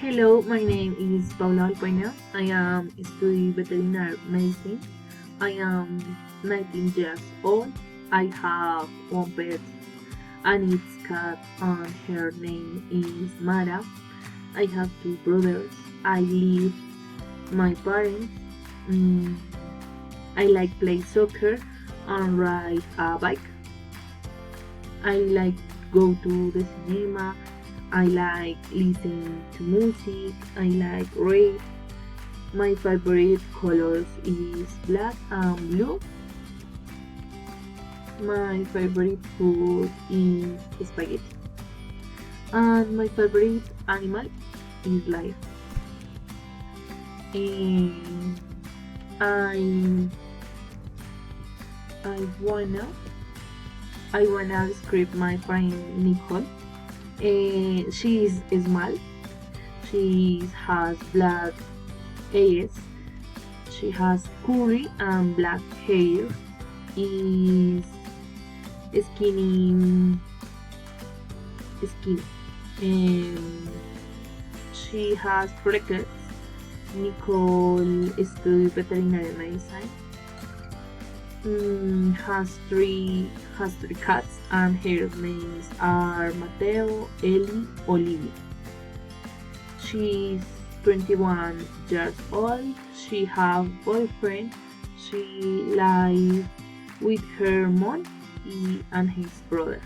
Hello, my name is Paula Alpena. I am studying veterinary medicine. I am 19 years old. I have one pet and it's cat and her name is Mara. I have two brothers. I live my parents. Mm, I like play soccer and ride a bike. I like go to the cinema. I like listening to music. I like read. My favorite colors is black and blue. My favorite food is spaghetti. And my favorite animal is life. And I I wanna I wanna describe my friend Nicole. She is small. She has black eyes. She has curly and black hair. Is skinny, skinny. And she has freckles. Nicole studied veterinary medicine. Has three cats and her names are Mateo, Ellie, Olivia. She's 21 years old. She have boyfriend. She lives with her mom and his brother.